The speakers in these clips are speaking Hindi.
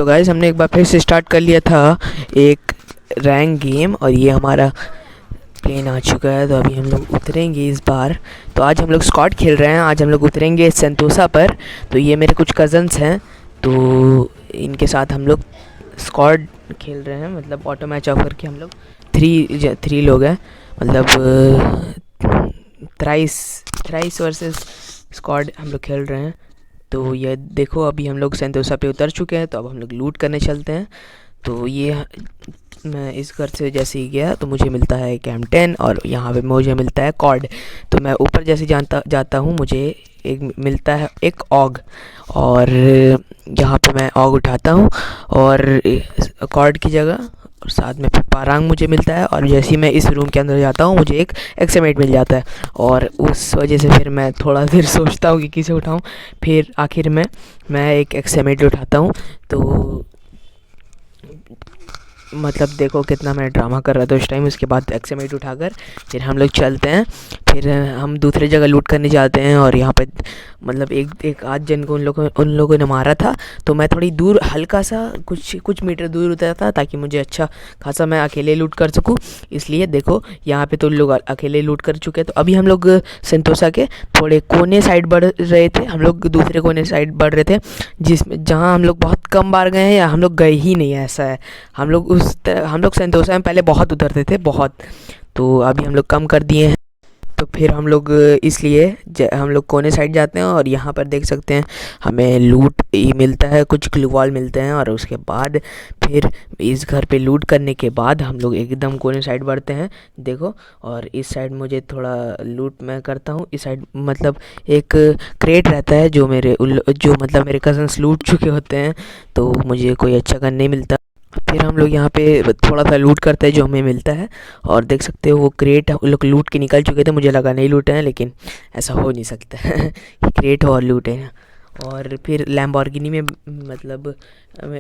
तो गाइस हमने एक बार फिर से स्टार्ट कर लिया था एक रैंक गेम और ये हमारा प्लेन आ चुका है। तो अभी हम लोग उतरेंगे इस बार। तो आज हम लोग स्क्वाड खेल रहे हैं। आज हम लोग उतरेंगे सेंतोसा पर। तो ये मेरे कुछ कज़न्स हैं, तो इनके साथ हम लोग स्क्वाड खेल रहे हैं। मतलब ऑटो मैच ऑफ करके हम लोग थ्री लोग हैं। मतलब थ्राइस थ्राइस वर्सेस स्क्वाड हम लोग खेल रहे हैं। तो ये देखो अभी हम लोग सेंतोसा पे उतर चुके हैं। तो अब हम लोग लूट करने चलते हैं। तो ये मैं इस घर से जैसे ही गया तो मुझे मिलता है कैम 10 और यहाँ पे मुझे मिलता है कॉर्ड। तो मैं ऊपर जैसे जाता हूँ मुझे एक मिलता है एक ऑग, और यहाँ पे मैं ऑग उठाता हूँ और कॉर्ड की जगह, और साथ में फिर पारांग मुझे मिलता है। और जैसे ही मैं इस रूम के अंदर जाता हूँ मुझे एक एक्समेट मिल जाता है, और उस वजह से फिर मैं थोड़ा देर सोचता हूँ कि किसे उठाऊँ। फिर आखिर में मैं एक एक्समेट उठाता हूँ। तो मतलब देखो कितना मैं ड्रामा कर रहा था उस टाइम। उसके बाद एक्समेट उठाकर फिर हम लोग चलते हैं। फिर हम दूसरे जगह लूट करने जाते हैं। और यहाँ पे मतलब एक आध जन को उन लोगों ने मारा था। तो मैं थोड़ी दूर हल्का सा कुछ मीटर दूर उतरा था ताकि मुझे अच्छा खासा मैं अकेले लूट कर सकूँ। इसलिए देखो यहाँ पे तो लोग अकेले लूट कर चुके हैं। तो अभी हम लोग सेंतोसा के थोड़े कोने साइड बढ़ रहे थे। हम लोग दूसरे कोने साइड बढ़ रहे थे जिसमें जहाँ हम लोग बहुत कम बार गए हैं या हम लोग गए ही नहीं है, ऐसा है। हम लोग सेंतोसा में पहले बहुत उतरते थे, बहुत। तो अभी हम लोग कम कर दिए हैं। तो फिर हम लोग इसलिए हम लोग कोने साइड जाते हैं। और यहाँ पर देख सकते हैं हमें लूट ही मिलता है, कुछ ग्लू वॉल मिलते हैं। और उसके बाद फिर इस घर पे लूट करने के बाद हम लोग एकदम कोने साइड बढ़ते हैं, देखो। और इस साइड मुझे थोड़ा लूट मैं करता हूँ। इस साइड मतलब एक क्रेट रहता है जो जो मतलब मेरे कज़न्स लूट चुके होते हैं, तो मुझे कोई अच्छा गन नहीं मिलता। फिर हम लोग यहाँ पे थोड़ा सा लूट करते हैं जो हमें मिलता है। और देख सकते हो वो क्रेट उन लोग लूट के निकल चुके थे, मुझे लगा नहीं लूटे हैं, लेकिन ऐसा हो नहीं सकता है कि क्रेट और लूटे हैं। और फिर लैम्बोर्गिनी में मतलब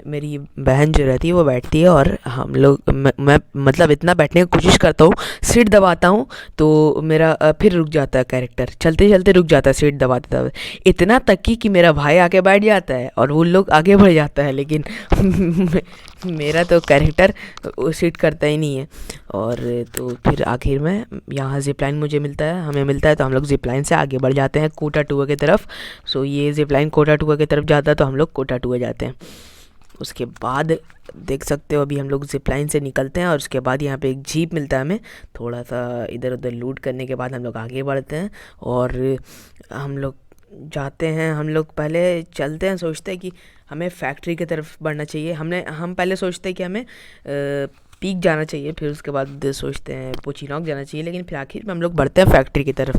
मेरी बहन जो रहती है वो बैठती है, और हम लोग मैं मतलब इतना बैठने की कोशिश करता हूँ, सीट दबाता हूँ तो मेरा फिर रुक जाता है कैरेक्टर, चलते चलते रुक जाता है सीट दबाते दबाते। इतना तक कि मेरा भाई आके बैठ जाता है और वो लोग आगे बढ़ जाता है, लेकिन मेरा तो कैरेक्टर सीट करता ही नहीं है। और तो फिर आखिर में यहाँ ज़िप लाइन मुझे मिलता है, हमें मिलता है। तो हम लोग ज़िप लाइन से आगे बढ़ जाते हैं कोटा 2 की तरफ। सो ये ज़िप लाइन कोटा 2 की तरफ जाता है, तो हम लोग कोटा 2 जाते हैं। उसके बाद देख सकते हो अभी हम लोग ज़िप लाइन से निकलते हैं। और उसके बाद यहाँ पे एक जीप मिलता है हमें। थोड़ा सा इधर उधर लूट करने के बाद हम लोग आगे बढ़ते हैं। और हम लोग जाते हैं, हम लोग पहले चलते हैं, सोचते हैं कि हमें फैक्ट्री की तरफ बढ़ना चाहिए। हम पहले सोचते हैं कि हमें पीक जाना चाहिए, फिर उसके बाद सोचते हैं पोचीनॉक जाना चाहिए, लेकिन फिर आखिर में हम लोग बढ़ते हैं फैक्ट्री की तरफ,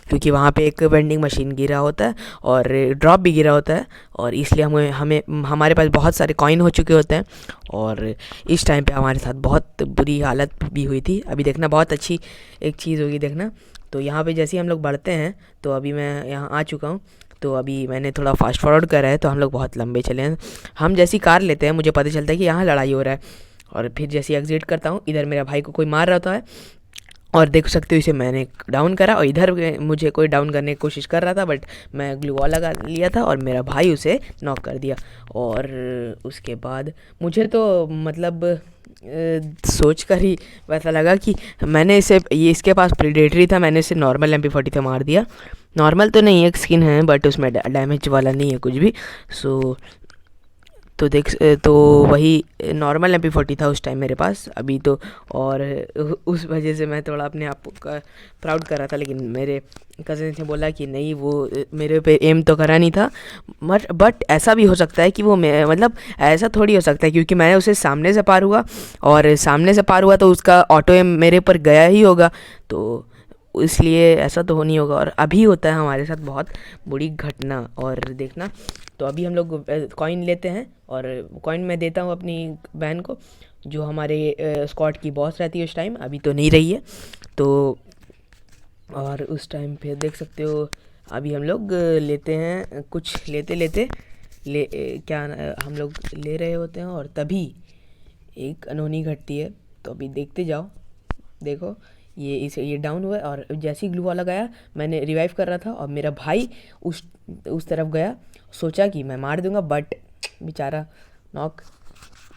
क्योंकि वहाँ पे एक वेंडिंग मशीन गिरा होता है और ड्रॉप भी गिरा होता है। और इसलिए हमें हमें हमारे पास बहुत सारे कॉइन हो चुके होते हैं। और इस टाइम पे हमारे साथ बहुत बुरी हालत भी हुई थी। अभी देखना बहुत अच्छी एक चीज़ होगी, देखना। तो यहाँ पे जैसे ही हम लोग बढ़ते हैं, तो अभी मैं यहाँ आ चुका हूँ। तो अभी मैंने थोड़ा फास्ट फॉरवर्ड करा है, तो हम लोग बहुत लंबे चले हैं। हम जैसी कार लेते हैं मुझे पता चलता है कि यहाँ लड़ाई हो रहा है। और फिर जैसे एग्जिट करता हूँ, इधर मेरा भाई को कोई मार रहा होता है, और देख सकते हो इसे मैंने डाउन करा। और इधर मुझे कोई डाउन करने की कोशिश कर रहा था, बट मैं ग्लू वॉल लगा लिया था और मेरा भाई उसे नॉक कर दिया। और उसके बाद मुझे तो मतलब सोच कर ही वैसा लगा कि मैंने ये इसके पास प्रीडेटरी था, मैंने इसे नॉर्मल MP40 से मार दिया। नॉर्मल तो नहीं, एक स्किन है बट उसमें डैमेज वाला नहीं है कुछ भी। सो तो वही नॉर्मल MP40 था उस टाइम मेरे पास अभी तो। और उस वजह से मैं थोड़ा अपने आप का प्राउड कर रहा था, लेकिन मेरे कज़न ने बोला कि नहीं, वो मेरे पे एम तो करा नहीं था। बट ऐसा भी हो सकता है कि वो मतलब ऐसा थोड़ी हो सकता है, क्योंकि मैंने उसे सामने से पार हुआ, और सामने से पार हुआ तो उसका ऑटो एम मेरे ऊपर गया ही होगा। तो इसलिए ऐसा तो हो नहीं होगा। और अभी होता है हमारे साथ बहुत बुरी घटना, और देखना। तो अभी हम लोग कॉइन लेते हैं, और कॉइन मैं देता हूँ अपनी बहन को, जो हमारे स्क्वाड की बॉस रहती है उस टाइम, अभी तो नहीं रही है। तो और उस टाइम पे देख सकते हो अभी हम लोग लेते हैं, कुछ लेते लेते हम लोग ले रहे होते हैं, और तभी एक अनहोनी घटती है। तो अभी देखते जाओ, देखो ये डाउन हुआ है, और जैसे ही ग्लू वाला गया मैंने रिवाइव कर रहा था, और मेरा भाई उस तरफ गया, सोचा कि मैं मार दूंगा, बट बेचारा नॉक।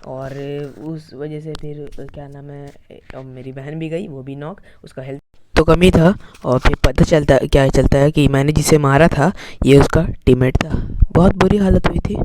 और उस वजह से फिर क्या नाम है, मेरी बहन भी गई, वो भी नॉक, उसका हेल्थ तो कम ही था। और फिर पता चलता क्या चलता है कि मैंने जिसे मारा था ये उसका टीममेट था। बहुत बुरी हालत हुई थी।